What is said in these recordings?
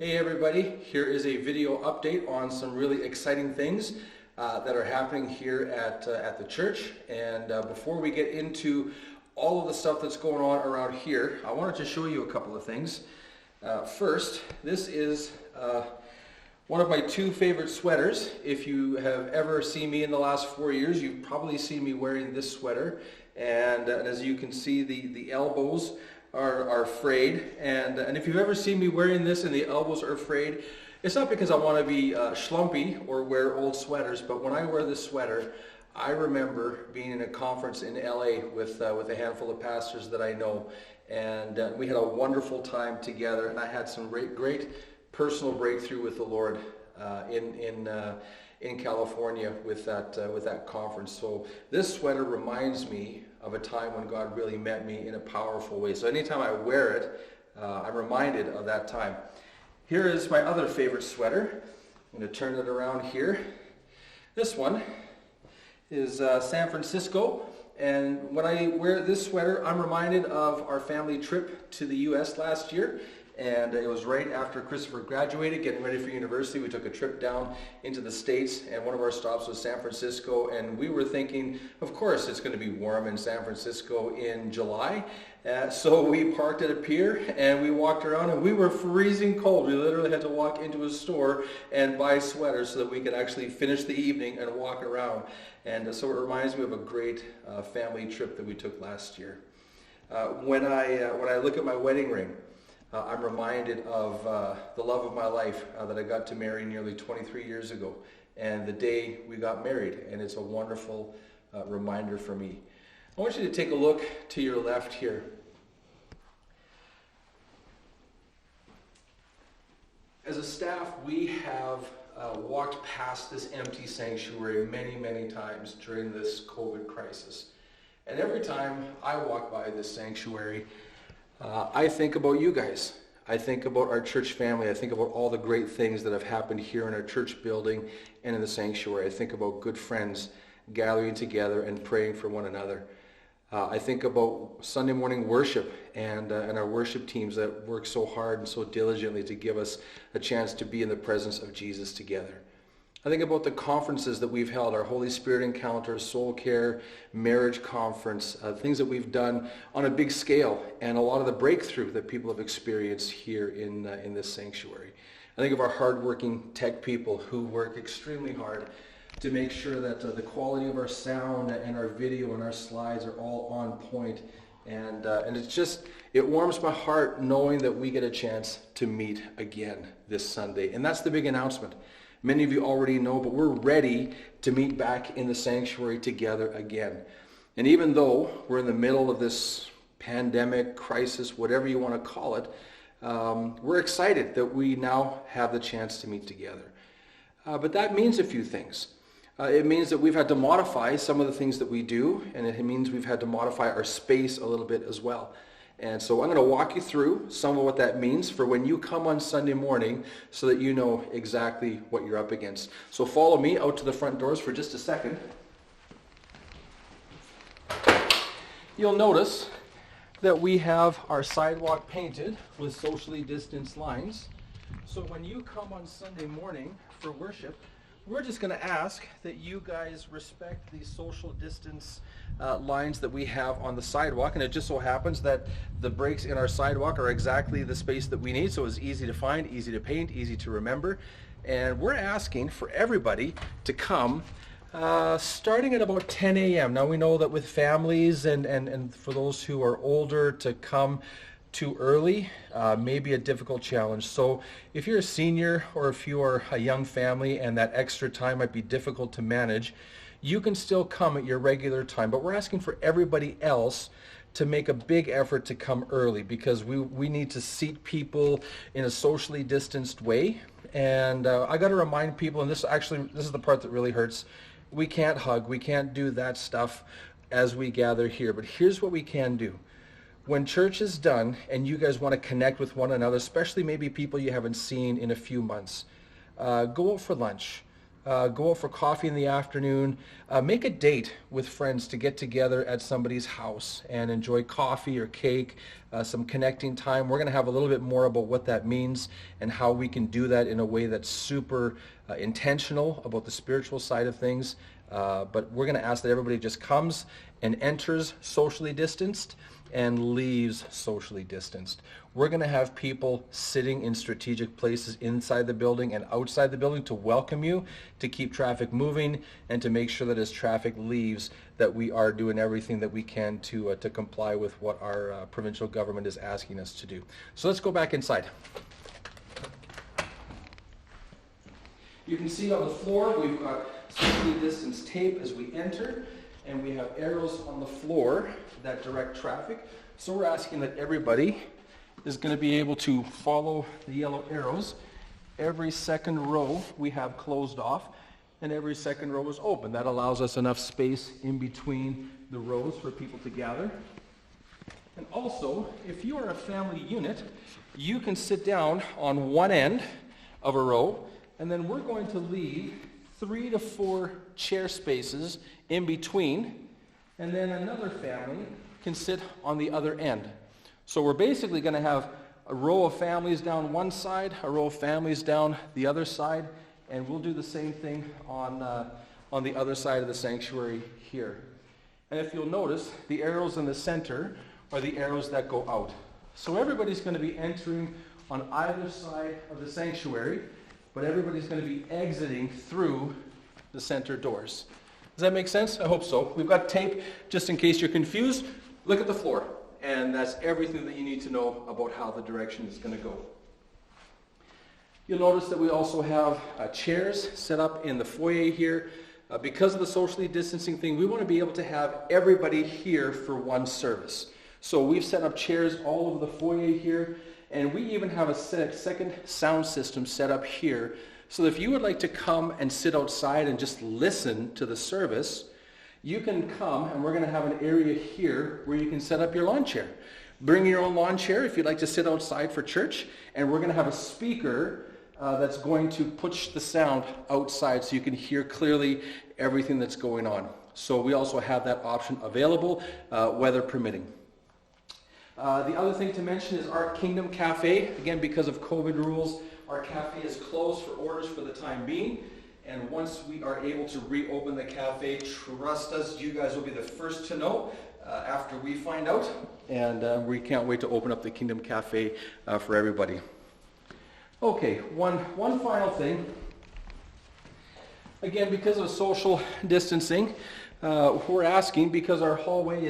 Hey everybody, here is a video update on some really exciting things that are happening here at the church. And before we get into all of the stuff that's going on around here, I wanted to show you a couple of things. First, this is one of my two favorite sweaters. If you have ever seen me in the last 4 years, you've probably seen me wearing this sweater. And as you can see, the elbows are frayed, and if you've ever seen me wearing this and the elbows are frayed, it's not because I want to be schlumpy or wear old sweaters, but when I wear this sweater, I remember being in a conference in LA with a handful of pastors that I know, and we had a wonderful time together, and I had some great personal breakthrough with the Lord in California with that conference. So this sweater reminds me of a time when God really met me in a powerful way. So anytime I wear it, I'm reminded of that time. Here is my other favorite sweater. I'm going to turn it around here. This one is San Francisco, and when I wear this sweater, I'm reminded of our family trip to the U.S. last year. And it was right after Christopher graduated, getting ready for university. We took a trip down into the States, and one of our stops was San Francisco. And we were thinking, of course, it's going to be warm in San Francisco in July. So we parked at a pier, and we walked around, and we were freezing cold. We literally had to walk into a store and buy sweaters so that we could actually finish the evening and walk around. And so it reminds me of a great family trip that we took last year. When I look at my wedding ring, I'm reminded of the love of my life that I got to marry nearly 23 years ago, and the day we got married, and it's a wonderful reminder for me. I want you to take a look to your left here. As a staff, we have walked past this empty sanctuary many times during this COVID crisis, and every time I walk by this sanctuary, I think about you guys. I think about our church family. I think about all the great things that have happened here in our church building and in the sanctuary. I think about good friends gathering together and praying for one another. I think about Sunday morning worship and our worship teams that work so hard and so diligently to give us a chance to be in the presence of Jesus together. I think about the conferences that we've held, our Holy Spirit Encounter, Soul Care, Marriage Conference, things that we've done on a big scale, and a lot of the breakthrough that people have experienced here in this sanctuary. I think of our hardworking tech people who work extremely hard to make sure that the quality of our sound and our video and our slides are all on point. And it warms my heart knowing that we get a chance to meet again this Sunday. And that's the big announcement. Many of you already know, but we're ready to meet back in the sanctuary together again. And even though we're in the middle of this pandemic crisis, whatever you want to call it, we're excited that we now have the chance to meet together. But that means a few things. It means that we've had to modify some of the things that we do, and it means we've had to modify our space a little bit as well. And so I'm going to walk you through some of what that means for when you come on Sunday morning so that you know exactly what you're up against. So follow me out to the front doors for just a second. You'll notice that we have our sidewalk painted with socially distanced lines. So when you come on Sunday morning for worship, we're just going to ask that you guys respect the social distance lines that we have on the sidewalk, and it just so happens that the breaks in our sidewalk are exactly the space that we need, so it's easy to find, easy to paint, easy to remember. And we're asking for everybody to come starting at about 10 a.m. Now we know that with families and for those who are older, to come too early may be a difficult challenge. So if you're a senior or if you are a young family and that extra time might be difficult to manage, you can still come at your regular time. But we're asking for everybody else to make a big effort to come early, because we need to seat people in a socially distanced way. And I got to remind people, and this is the part that really hurts, we can't hug, we can't do that stuff as we gather here. But here's what we can do. When church is done and you guys want to connect with one another, especially maybe people you haven't seen in a few months, go out for lunch. go out for coffee in the afternoon, make a date with friends to get together at somebody's house and enjoy coffee or cake, some connecting time. We're going to have a little bit more about what that means and how we can do that in a way that's super intentional about the spiritual side of things. But we're going to ask that everybody just comes and enters socially distanced and leaves socially distanced. We're going to have people sitting in strategic places inside the building and outside the building to welcome you, to keep traffic moving, and to make sure that as traffic leaves, that we are doing everything that we can to comply with what our provincial government is asking us to do. So let's go back inside. You can see on the floor we've got socially distanced tape as we enter, and we have arrows on the floor that direct traffic. So we're asking that everybody is going to be able to follow the yellow arrows. Every second row we have closed off, and every second row is open. That allows us enough space in between the rows for people to gather. And also, if you are a family unit, you can sit down on one end of a row, and then we're going to leave 3 to 4 chair spaces in between, and then another family can sit on the other end. So we're basically going to have a row of families down one side, a row of families down the other side, and we'll do the same thing on the other side of the sanctuary here. And if you'll notice, the arrows in the center are the arrows that go out. So everybody's going to be entering on either side of the sanctuary, but everybody's going to be exiting through the center doors. Does that make sense? I hope so. We've got tape just in case you're confused. Look at the floor, and that's everything that you need to know about how the direction is going to go. You'll notice that we also have chairs set up in the foyer here. Because of the socially distancing thing, we want to be able to have everybody here for one service. So we've set up chairs all over the foyer here, and we even have a second sound system set up here. So if you would like to come and sit outside and just listen to the service, you can come, and we're going to have an area here where you can set up your lawn chair. Bring your own lawn chair if you'd like to sit outside for church, and we're going to have a speaker that's going to push the sound outside so you can hear clearly everything that's going on. So we also have that option available, weather permitting. The other thing to mention is our Kingdom Cafe. Again, because of COVID rules, our cafe is closed for orders for the time being. And once we are able to reopen the cafe, trust us, you guys will be the first to know after we find out. And we can't wait to open up the Kingdom Cafe for everybody. Okay, one final thing. Again, because of social distancing, we're asking, because our hallway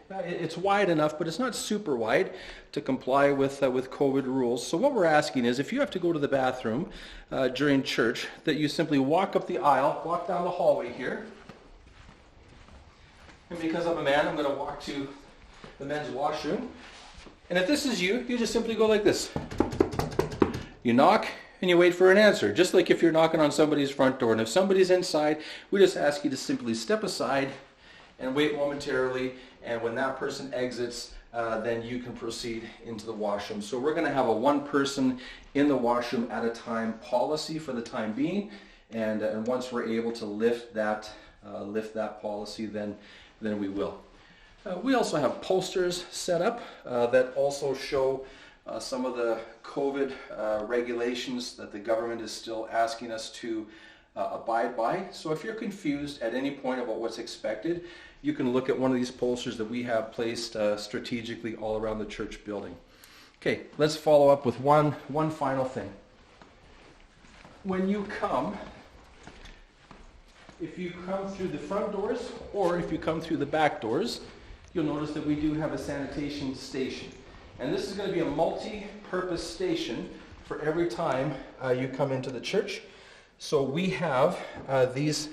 it's wide enough, but it's not super wide to comply with COVID rules. So what we're asking is, if you have to go to the bathroom during church, that you simply walk up the aisle, walk down the hallway here. And because I'm a man, I'm going to walk to the men's washroom. And if this is you, you just simply go like this. You knock and you wait for an answer, just like if you're knocking on somebody's front door. And if somebody's inside, we just ask you to simply step aside and wait momentarily. And when that person exits, then you can proceed into the washroom. So we're going to have a one person in the washroom at a time policy for the time being. And once we're able to lift that policy, then we will. We also have posters set up that also show some of the COVID regulations that the government is still asking us to abide by. So if you're confused at any point about what's expected, you can look at one of these posters that we have placed strategically all around the church building. Okay, let's follow up with one final thing. When you come, if you come through the front doors or if you come through the back doors, you'll notice that we do have a sanitation station. And this is going to be a multi-purpose station for every time you come into the church. So we have these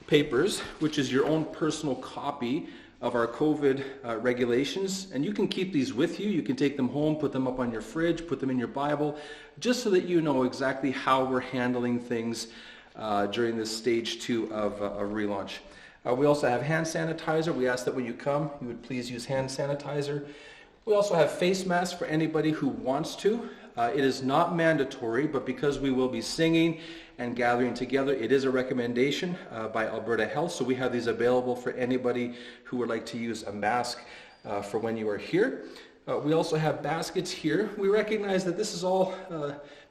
papers, which is your own personal copy of our COVID regulations. And you can keep these with you. You can take them home, put them up on your fridge, put them in your Bible, just so that you know exactly how we're handling things during this stage 2 of a relaunch. We also have hand sanitizer. We ask that when you come, you would please use hand sanitizer. We also have face masks for anybody who wants to. It is not mandatory, but because we will be singing and gathering together, it is a recommendation by Alberta Health. So we have these available for anybody who would like to use a mask for when you are here. We also have baskets here. We recognize that this is all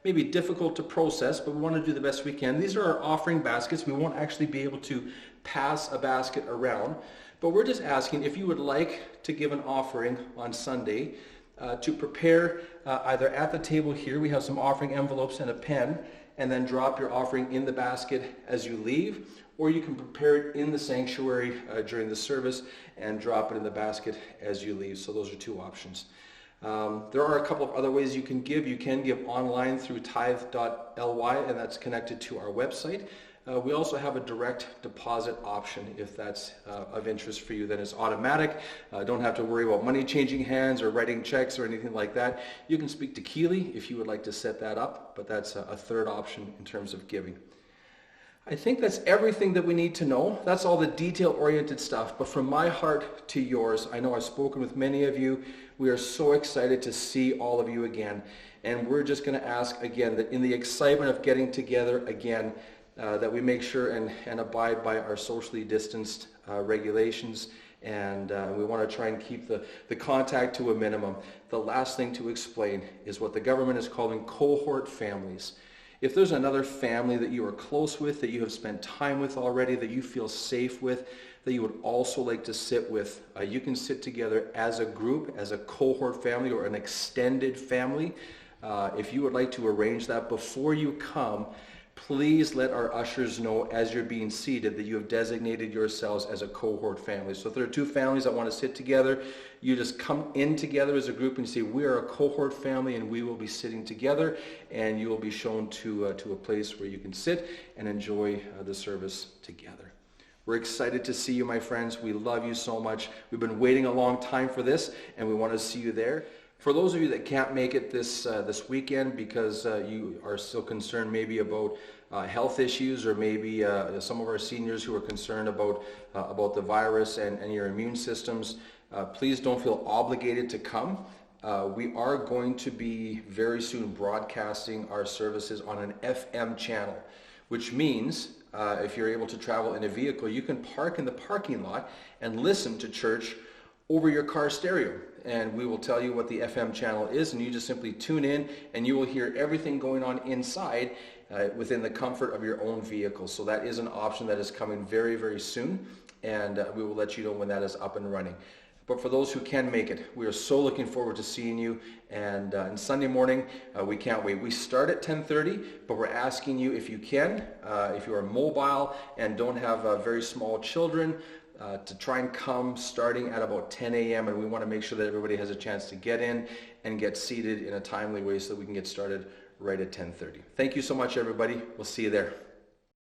maybe difficult to process, but we want to do the best we can. These are our offering baskets. We won't actually be able to pass a basket around, but we're just asking if you would like to give an offering on Sunday to prepare either at the table here. We have some offering envelopes and a pen, and then drop your offering in the basket as you leave, or you can prepare it in the sanctuary during the service and drop it in the basket as you leave. So those are two options. There are a couple of other ways you can give. You can give online through tithe.ly, and that's connected to our website. We also have a direct deposit option if that's of interest for you. Then it's automatic. Don't have to worry about money changing hands or writing checks or anything like that. You can speak to Keely if you would like to set that up, but that's a third option in terms of giving. I think that's everything that we need to know. That's all the detail-oriented stuff. But from my heart to yours, I know I've spoken with many of you. We are so excited to see all of you again. And we're just going to ask again that in the excitement of getting together again, that we make sure and abide by our socially distanced regulations. And we want to try and keep the contact to a minimum. The last thing to explain is what the government is calling cohort families. If there's another family that you are close with, that you have spent time with already, that you feel safe with, that you would also like to sit with, you can sit together as a group, as a cohort family or an extended family. If you would like to arrange that before you come, please let our ushers know as you're being seated that you have designated yourselves as a cohort family. So if there are two families that want to sit together, you just come in together as a group and say, we are a cohort family and we will be sitting together, and you will be shown to a place where you can sit and enjoy the service together. We're excited to see you, my friends. We love you so much. We've been waiting a long time for this, and we want to see you there. For those of you that can't make it this weekend because you are still concerned maybe about health issues, or maybe some of our seniors who are concerned about the virus and your immune systems, please don't feel obligated to come. We are going to be very soon broadcasting our services on an FM channel, which means if you're able to travel in a vehicle, you can park in the parking lot and listen to church over your car stereo. And we will tell you what the FM channel is, and you just simply tune in and you will hear everything going on inside within the comfort of your own vehicle. So that is an option that is coming very, very soon, and we will let you know when that is up and running. But for those who can make it, we are so looking forward to seeing you. And Sunday morning, we can't wait. We start at 10:30, but we're asking you, if you can, if you are mobile and don't have very small children, to try and come starting at about 10 a.m. and we want to make sure that everybody has a chance to get in and get seated in a timely way so that we can get started right at 10:30. Thank you so much, everybody. We'll see you there.